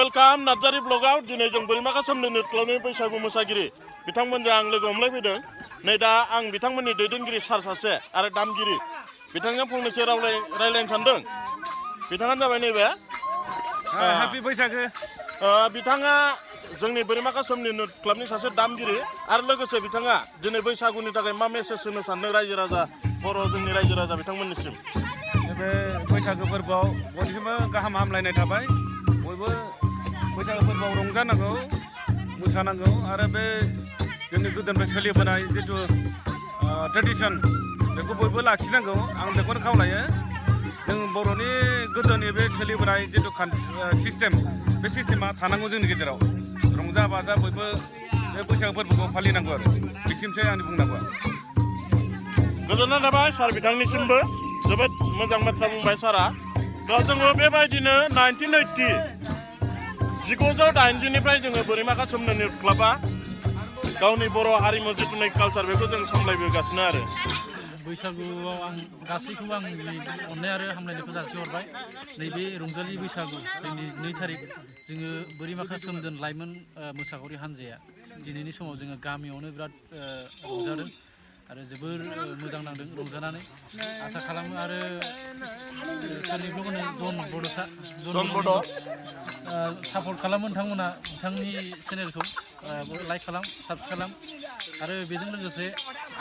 Welcome Narzary ब्लगाव दिनै जों बोरिमाखा सोमदोन क्लाबनि बैसागु मोसागिरि बिथांमोनजों आं लोगो हमलायफैदों। नै दा आं बिथांमोननि दैदेनगिरि सार सासे आरो दामगिरि बिथांजों फंनैसो रायलायनो सानदों। बिथाङानो जाबाय नैबे हैप्पी बैसागो। बिथाङा जोंनि बोरिमाखा सोमदोन क्लाबनि सासे दामगिरि आरो लोगोसे बिथाङा दिनै बैसागुनि थाखाय मा मेसेज होनो सानदों रायजो राजा बर' जोंनि रायजो राजा बिथांमोननिसिम। बे बैसागो फोरबोआव बयनिसिमबो गाहाम हामलायनाय थाबाय। बयबो बैसागो फोरबोआव रंजानांगौ मोसानांगौ आरो बे जोंनि गोदोनिफ्राय सोलिबोनाय जिथु ट्रेडिसन बेखौ बयबो लाखिनांगौ। आं बेखौनो खावलायो। जों बर'नि गोदोनि बे सोलिबोनाय जिथु सिस्टेम बे सिस्टेमा थानांगौ जोंनि गेजेराव। रंजा बाजा बयबो बे बैसागो फोरबोखौ फालिनांगौ आरो बिसिमसै आंनि बुंनांगौआ। गोजोननाय थाबाय सार बिथांनिसिमबो जोबोद मोजां बाथ्रा बुंबाय सारा। दा जोङो बेबायदिनो 1980निफ्राय जोङो बोरिमाखा सोमदोन क्लाबा गावनि बर' हारिमु जिथुनाखि कालचार बेखौ जों सामलायबोगासिनो आरो बैसागुआव आं गासैखौबो आंनि अननाय आरो हामलायनायखौ जासिहरबाय। नैबे रंजालि बैसागु जोंनि 2 थारिख जोङो बोरिमाखा सोमदोन लाइमोन मोसाखावरि हान्जाया दिनैनि समाव जोङो गामियावनो बिराद रंजादों आरो जोबोर मोजां नांदों रंजानानै। आसा खालामो आरो सोरनिखौ होनो जन बड' सापर्ट खालामो नोंथांमोना बिथांनि चेनेलखौ लाइक खालाम साबस्क्राइब खालाम आरो बेजों लोगोसे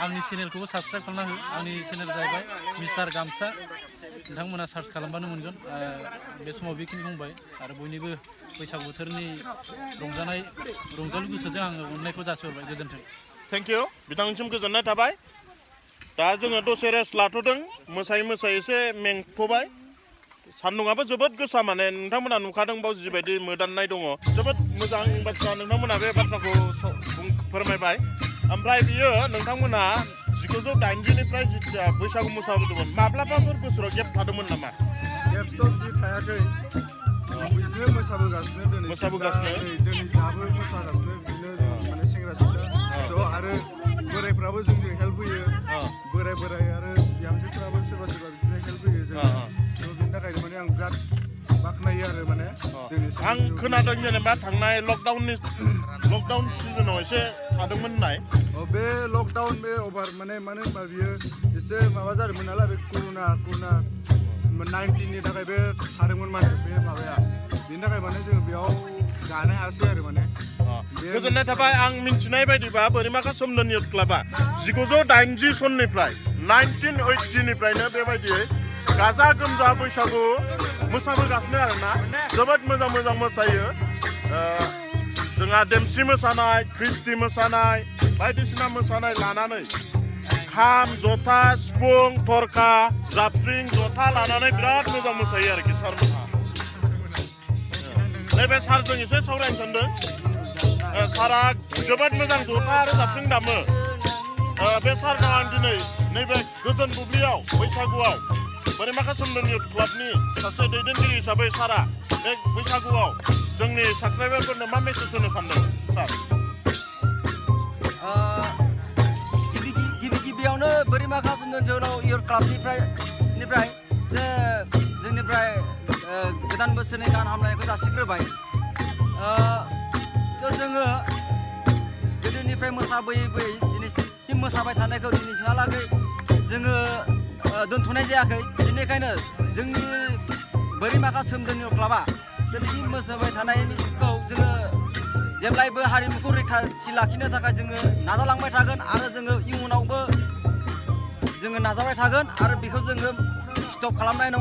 आंनि चेनेलखौबो साबस्क्राइब खालामना हो। आंनि चेनेल जाहैबाय मिस्टार गामसा। नोंथांमोना सार्च खालामबानो मोनगोन। बे समाव बेखिनि बुंबाय आरो बयनिबो बैसागु बोथोरनि रंजालु गोसोजों आङो अननायखौ जासिहरबाय। गोजोन्थों। थेंक इउ बिथांनिसिम गोजोननाय थाबाय। दा जोङो दसे रेस्ट लाथ'दों मोसायै मोसायै एसे मेंथ'बाय। सान्दुंआबो जोबोद गोसा माने नोंथांमोना नुखादों बाव जिबायदि मोदाननाय दङ। जोबोद मोजां बाथ्रा नोंथांमोना बे बाथ्राखौ फोरमायबाय। ओमफ्राय बियो नोंथांमोना 1980निफ्राय जिथिया बैसागु मोसाबोदोंमोन माब्लाबाफोर बोसोराव गेप थादोंमोन नामा? गेपथ' बिदि थायाखै। बिदिनो मोसाबोगासिनो दिनै दाबो मोसागासिनो बिदिनो माने सेंग्रा सिख्ला ज' आरो बोरायफ्राबो जोंजों हेल्प होयो। बोराय आरो बिहामजोफ्राबो सोरबा बिदिनो हेल्प होयो जों। बिनि थाखायनो माने आं बिराद बाख्नायो आरो माने आं खोनादों जेनेबा थांनाय लकडाउन सिजनाव एसे थादोंमोन होननाय। बे लकडाउन बे अभार माने मानो होनबा बियो एसे माबा जादोंमोन नालाय बे कर'ना 19नि थाखाय बे थादोंमोन माने बे माबाया। बिनि थाखाय माने जों बेयाव जानो हायासै आरो माने। गोजोननाय थाबाय। आं मिन्थिनाय बायदिबा बोरिमाखा सोमदोन क्लाबा 1980 सननिफ्राय 1980निफ्रायनो बेबायदियै गाजा गोमजा बैसागु मोसाबोगासिनो आरोना। जोबोद मोजां मोसायो। जोंहा देमसि मोसानाय ख्रिस्टि मोसानाय बायदिसिना मोसानाय लानानै खाम जथा सिफुं थरखा जाबस्रिं जथा लानानै बिराद मोजां मोसायो आरोखि सारमोनहा। नैबे सारजों एसे सावरायनो सानदों। सारा जोबोद मोजां जथा आरो जाबस्रिं दामो। बे सारनाव आं दिनै नैबे गोजोन बुब्लियाव बैसागुआव बोरिमाखा सोमदोन क्लाबनि सासे दैदेनगिरि हिसाबै सारा बे बैसागुआव जोंनि साबस्क्राइबारफोरनो मा मेसेज होनो सानदों सार? गिबियावनो बोरिमाखा सोमदोन जोहोलाव इयुथ क्लाबनिफ्राय जोंनिफ्राय गोदान बोसोरनि गाहाम हामलायनायखौ जासिग्रोबाय। जोङो गोदोनिफ्राय मोसाबोयै दिनैसिम मोसाबाय थानायखौ दिनैसिमहालागै जोङो दोनथ'नाय जायाखै। बेनिखायनो जोंनि बोरिमाखा सोमदोन क्लाबा दिनैसिम मोसाबाय थानायखौ जोङो जेब्लायबो हारिमुखौ रैखाथि लाखिनो थाखाय जोङो नाजालांबाय थागोन आरो जोङो इयुनावबो जोङो नाजाबाय थागोन आरो बेखौ जोङो स्टप खालामनाय नङा।